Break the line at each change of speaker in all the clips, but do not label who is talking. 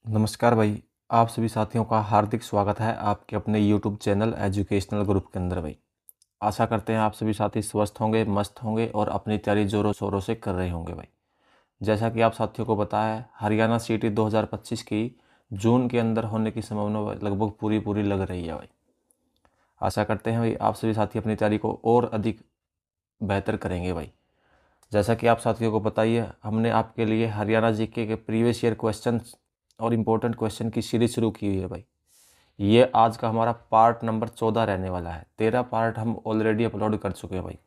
नमस्कार भाई। आप सभी साथियों का हार्दिक स्वागत है आपके अपने यूट्यूब चैनल एजुकेशनल ग्रुप के अंदर भाई। आशा करते हैं आप सभी साथी स्वस्थ होंगे, मस्त होंगे और अपनी तैयारी ज़ोरों शोरों से कर रहे होंगे भाई। जैसा कि आप साथियों को पता है, हरियाणा सीटी 2025 की जून के अंदर होने की संभावना लगभग पूरी लग रही है भाई। आशा करते हैं भाई आप सभी साथी अपनी तैयारी को और अधिक बेहतर करेंगे भाई। जैसा कि आप साथियों को पता ही है, हमने आपके लिए हरियाणा जीके के प्रीवियस ईयर क्वेश्चन और इम्पोर्टेंट क्वेश्चन की सीरीज शुरू की हुई है भाई। ये आज का हमारा पार्ट नंबर 14 रहने वाला है। 13 पार्ट हम ऑलरेडी अपलोड कर चुके हैं भाई।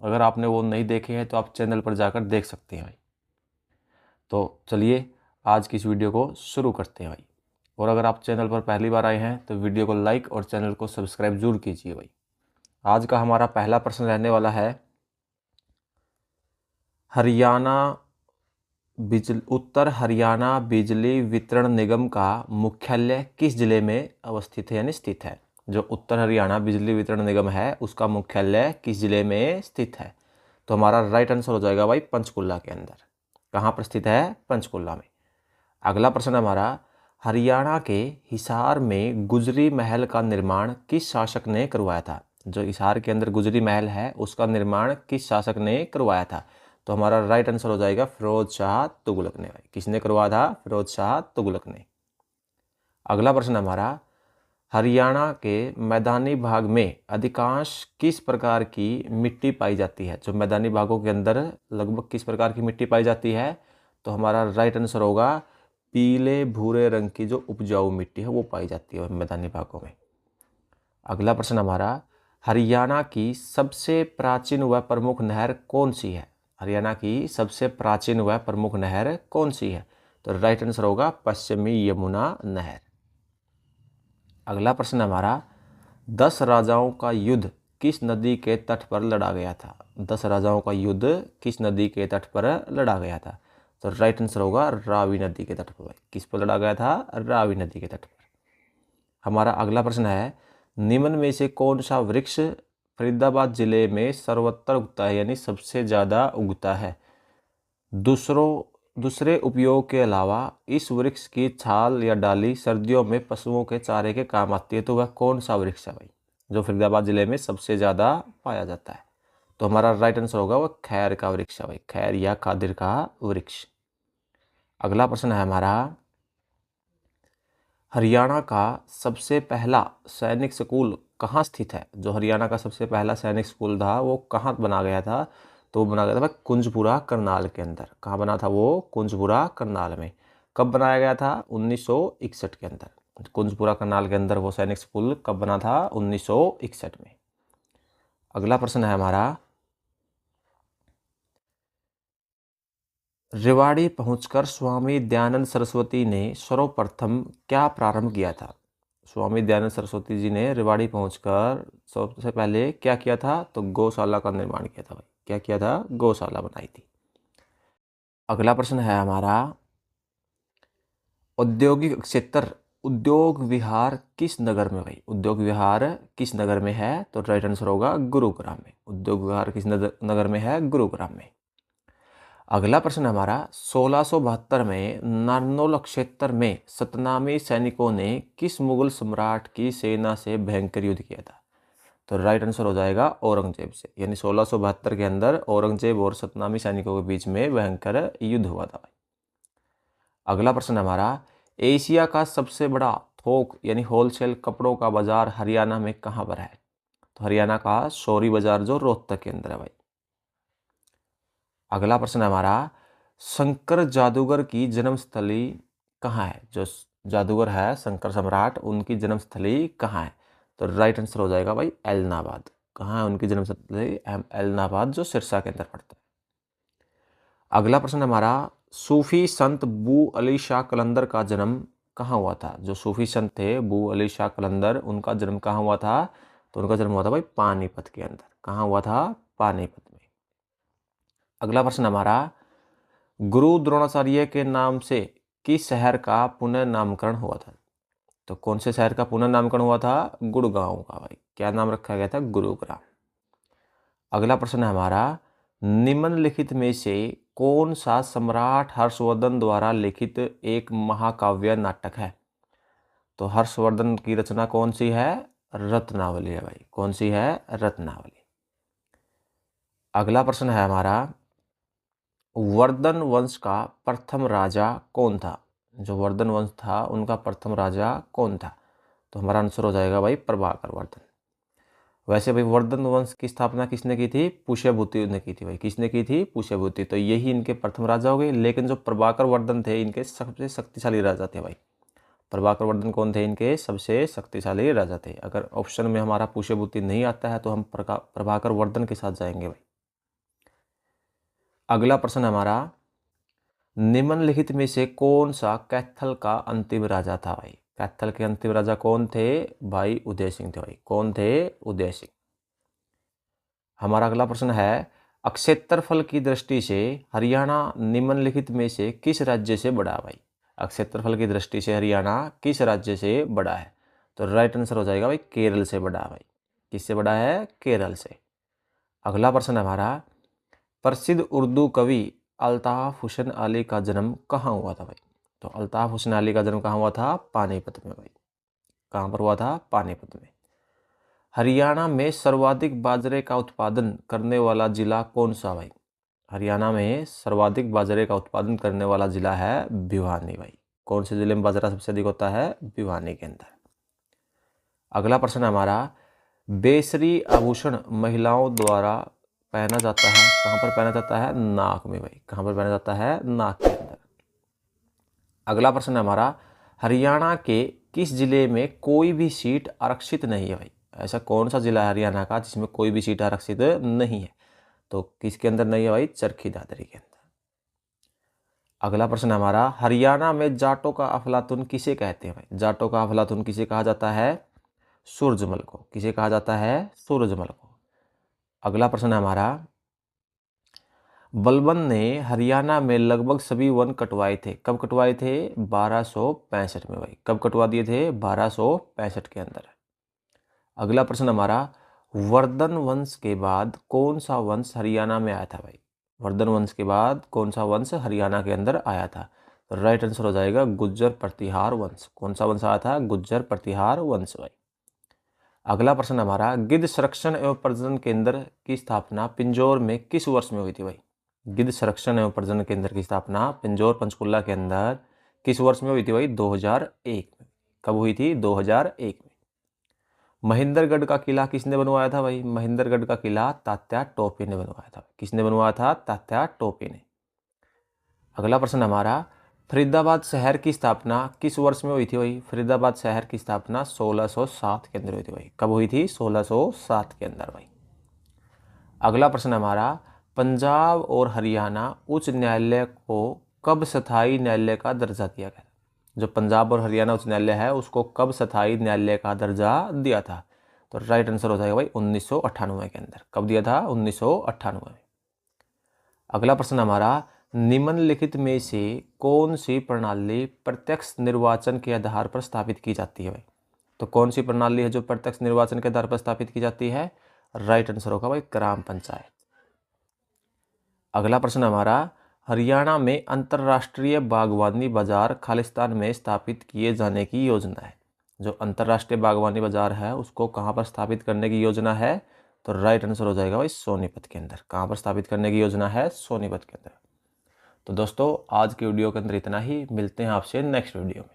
अगर आपने वो नहीं देखे हैं तो आप चैनल पर जाकर देख सकते हैं भाई। तो चलिए आज की इस वीडियो को शुरू करते हैं भाई। और अगर आप चैनल पर पहली बार आए हैं तो वीडियो को लाइक और चैनल को सब्सक्राइब जरूर कीजिए भाई। आज का हमारा पहला प्रश्न रहने वाला है, हरियाणा उत्तर हरियाणा बिजली वितरण निगम का मुख्यालय किस जिले में अवस्थित है यानी स्थित है। जो उत्तर हरियाणा बिजली वितरण निगम है उसका मुख्यालय किस जिले में स्थित है। तो हमारा राइट आंसर हो जाएगा भाई पंचकुला के अंदर। कहाँ पर स्थित है? पंचकुला में। अगला प्रश्न हमारा, हरियाणा के हिसार में गुजरी महल का निर्माण किस शासक ने करवाया था। जो हिसार के अंदर गुजरी महल है उसका निर्माण किस शासक ने करवाया था। तो हमारा राइट आंसर हो जाएगा फिरोज शाह तुगलक ने भाई। किसने करवाया था? फिरोज शाह तुगलक ने। अगला प्रश्न हमारा, हरियाणा के मैदानी भाग में अधिकांश किस प्रकार की मिट्टी पाई जाती है। जो मैदानी भागों के अंदर लगभग किस प्रकार की मिट्टी पाई जाती है। तो हमारा राइट आंसर होगा पीले भूरे रंग की जो उपजाऊ मिट्टी है वो पाई जाती है मैदानी भागों में। अगला प्रश्न हमारा, हरियाणा की सबसे प्राचीन व प्रमुख नहर कौन सी है। हरियाणा की सबसे प्राचीन व प्रमुख नहर कौन सी है। तो राइट आंसर होगा पश्चिमी यमुना नहर। अगला प्रश्न हमारा, 10 राजाओं का युद्ध किस नदी के तट पर लड़ा गया था। 10 राजाओं का युद्ध किस नदी के तट पर लड़ा गया था। तो राइट आंसर होगा रावी नदी के तट पर। किस पर लड़ा गया था? रावी नदी के तट पर। हमारा अगला प्रश्न है, निम्न में से कौन सा वृक्ष फरीदाबाद जिले में सर्वत्र उगता है यानी सबसे ज़्यादा उगता है। दूसरे उपयोग के अलावा इस वृक्ष की छाल या डाली सर्दियों में पशुओं के चारे के काम आती है। तो वह कौन सा वृक्ष है भाई जो फरीदाबाद जिले में सबसे ज़्यादा पाया जाता है। तो हमारा राइट आंसर होगा वह खैर का वृक्ष है भाई। खैर या खादिर का वृक्ष। अगला प्रश्न है हमारा, हरियाणा का सबसे पहला सैनिक स्कूल कहाँ स्थित है। जो हरियाणा का सबसे पहला सैनिक स्कूल था वो कहाँ बना गया था। तो वो बना गया था भाई कुंजपुरा करनाल के अंदर। कहाँ बना था वो? कुंजपुरा करनाल में। कब बनाया गया था? 1961 के अंदर। कुंजपुरा करनाल के अंदर वो सैनिक स्कूल कब बना था? 1961 में। अगला प्रश्न है हमारा, रेवाड़ी पहुंचकर स्वामी दयानंद सरस्वती ने सर्वप्रथम क्या प्रारंभ किया था। स्वामी दयानंद सरस्वती जी ने रेवाड़ी पहुंचकर सबसे पहले क्या किया था? तो गौशाला का निर्माण किया था भाई। क्या किया था? गौशाला बनाई थी। अगला प्रश्न है हमारा, औद्योगिक क्षेत्र उद्योग विहार किस नगर में भाई। उद्योग विहार किस नगर में है। तो राइट आंसर होगा गुरुग्राम में। उद्योग विहार किस नगर में है? गुरुग्राम में। अगला प्रश्न हमारा, 1672 में नारनौल क्षेत्र में सतनामी सैनिकों ने किस मुगल सम्राट की सेना से भयंकर युद्ध किया था। तो राइट आंसर हो जाएगा औरंगजेब से। यानी 1672 के अंदर औरंगजेब और सतनामी सैनिकों के बीच में भयंकर युद्ध हुआ था भाई। अगला प्रश्न हमारा, एशिया का सबसे बड़ा थोक यानी होलसेल कपड़ों का बाजार हरियाणा में कहाँ पर है। तो हरियाणा का शौरी बाजार जो रोहतक के अंदर है भाई। अगला प्रश्न हमारा, शंकर जादूगर की जन्मस्थली कहाँ है। जो जादूगर है शंकर सम्राट उनकी जन्मस्थली कहाँ है। तो राइट आंसर हो जाएगा भाई एलनाबाद। कहाँ है उनकी जन्मस्थली? एलनाबाद जो सिरसा के अंदर पड़ता है। अगला प्रश्न हमारा, सूफी संत बू अली शाह कलंदर का जन्म कहाँ हुआ था। जो सूफी संत थे बू अली शाह कलंदर उनका जन्म कहाँ हुआ था। तो उनका जन्म हुआ था भाई पानीपत के अंदर। कहाँ हुआ था? पानीपत में। अगला प्रश्न हमारा, गुरु द्रोणाचार्य के नाम से किस शहर का पुनर्नामकरण हुआ था। तो कौन से शहर का पुनर्नामकरण हुआ था? गुड़गांव का भाई। क्या नाम रखा गया था? गुरुग्राम। अगला प्रश्न है हमारा, निम्नलिखित में से कौन सा सम्राट हर्षवर्धन द्वारा लिखित एक महाकाव्य नाटक है? तो हर्षवर्धन की रचना कौन सी है? रत्नावली है भाई। कौन सी है? रत्नावली। अगला प्रश्न है हमारा, वर्धन वंश का प्रथम राजा कौन था? जो वर्धन वंश था उनका प्रथम राजा कौन था? तो हमारा आंसर हो जाएगा भाई प्रभाकर वर्धन। वैसे भाई वर्धन वंश की स्थापना किसने की थी? पुष्यभूति ने की थी भाई। किसने की थी? पुष्यभूति। तो यही इनके प्रथम राजा हो गए। लेकिन जो प्रभाकर वर्धन थे इनके सबसे शक्तिशाली राजा थे भाई। प्रभाकर वर्धन कौन थे? इनके सबसे शक्तिशाली राजा थे। अगर ऑप्शन में हमारा पुष्यभूति नहीं आता है तो हम प्रभाकर वर्धन के साथ जाएंगे भाई। अगला प्रश्न हमारा, निम्नलिखित में से कौन सा कैथल का अंतिम राजा था भाई? कैथल के अंतिम राजा कौन थे? भाई उदय सिंह थे भाई। कौन थे? उदय सिंह। हमारा अगला प्रश्न है, क्षेत्रफल की दृष्टि से हरियाणा निम्नलिखित में से किस राज्य से बड़ा है भाई? क्षेत्रफल की दृष्टि से हरियाणा किस राज्य से बड़ा है? तो राइट आंसर हो जाएगा भाई केरल से बड़ा है भाई। किससे बड़ा है? केरल से। अगला प्रश्न हमारा, प्रसिद्ध उर्दू कवि अल्ताफ हुसैन अली का जन्म कहाँ हुआ था भाई? तो अल्ताफ हुसैन अली का जन्म कहाँ हुआ था? पानीपत में भाई। कहाँ पर हुआ था? पानीपत में। हरियाणा में सर्वाधिक बाजरे का उत्पादन करने वाला जिला कौन सा भाई? हरियाणा में सर्वाधिक बाजरे का उत्पादन करने वाला जिला है भिवानी भाई। कौन से जिले में बाजरा सबसे अधिक होता है? भिवानी के अंदर। अगला प्रश्न हमारा, बेसरी आभूषण महिलाओं द्वारा पहना जाता है, कहाँ पर पहना जाता है? नाक में भाई। कहाँ पर पहना जाता है? नाक के अंदर। अगला प्रश्न हमारा, हरियाणा के किस जिले में कोई भी सीट आरक्षित नहीं है भाई? ऐसा कौन सा जिला है हरियाणा का जिसमें कोई भी सीट आरक्षित नहीं है? तो किसके अंदर नहीं है भाई? चरखी दादरी के अंदर। अगला प्रश्न हमारा, हरियाणा में जाटों का अफलातून किसे कहते हैं भाई? जाटों का अफलातून किसे कहा जाता है? सूरजमल को। किसे कहा जाता है? सूरजमल को। अगला प्रश्न हमारा, बलबन ने हरियाणा में लगभग सभी वन कटवाए थे। कब कटवाए थे? 1265 में भाई। कब कटवा दिए थे? 1265 के अंदर। अगला प्रश्न हमारा, वर्धन वंश के बाद कौन सा वंश हरियाणा में आया था भाई? वर्धन वंश के बाद कौन सा वंश हरियाणा के अंदर आया था? तो राइट आंसर हो जाएगा गुज्जर प्रतिहार वंश। कौन सा वंश आया था? गुज्जर प्रतिहार वंश भाई। अगला प्रश्न हमारा, गिद्ध संरक्षण एवं प्रजनन केंद्र की स्थापना पिंजौर में किस वर्ष में हुई थी भाई? गिद्ध संरक्षण एवं प्रजनन केंद्र की स्थापना पिंजौर पंचकुला के अंदर किस वर्ष में हुई थी भाई? 2001 में। कब हुई थी? 2001 में। महेंद्रगढ़ का किला किसने बनवाया था भाई? महेंद्रगढ़ का किला तात्या टोपे ने बनवाया था। किसने बनवाया था? तात्या टोपे ने। अगला प्रश्न हमारा, फरीदाबाद शहर की स्थापना किस वर्ष में हुई थी भाई? फरीदाबाद शहर की स्थापना 1607 के अंदर हुई थी भाई। कब हुई थी? 1607 के अंदर भाई। अगला प्रश्न हमारा, पंजाब और हरियाणा उच्च न्यायालय को कब स्थायी न्यायालय का दर्जा दिया गया? जो पंजाब और हरियाणा उच्च न्यायालय है उसको कब स्थायी न्यायालय का दर्जा दिया था? तो राइट आंसर हो जाएगा भाई 1998 के अंदर। कब दिया था? 1998 में। अगला प्रश्न हमारा, निम्नलिखित में से कौन सी प्रणाली प्रत्यक्ष निर्वाचन के आधार पर स्थापित की जाती है भाई? तो कौन सी प्रणाली है जो प्रत्यक्ष निर्वाचन के आधार पर स्थापित की जाती है? राइट आंसर होगा भाई ग्राम पंचायत। अगला प्रश्न हमारा, हरियाणा में अंतर्राष्ट्रीय बागवानी बाजार खालिस्तान में स्थापित किए जाने की योजना है। जो अंतर्राष्ट्रीय बागवानी बाजार है उसको कहाँ पर स्थापित करने की योजना है? तो राइट आंसर हो जाएगा भाई सोनीपत के अंदर। कहाँ पर स्थापित करने की योजना है? सोनीपत के अंदर। तो दोस्तों आज की वीडियो के अंदर इतना ही। मिलते हैं आपसे नेक्स्ट वीडियो में।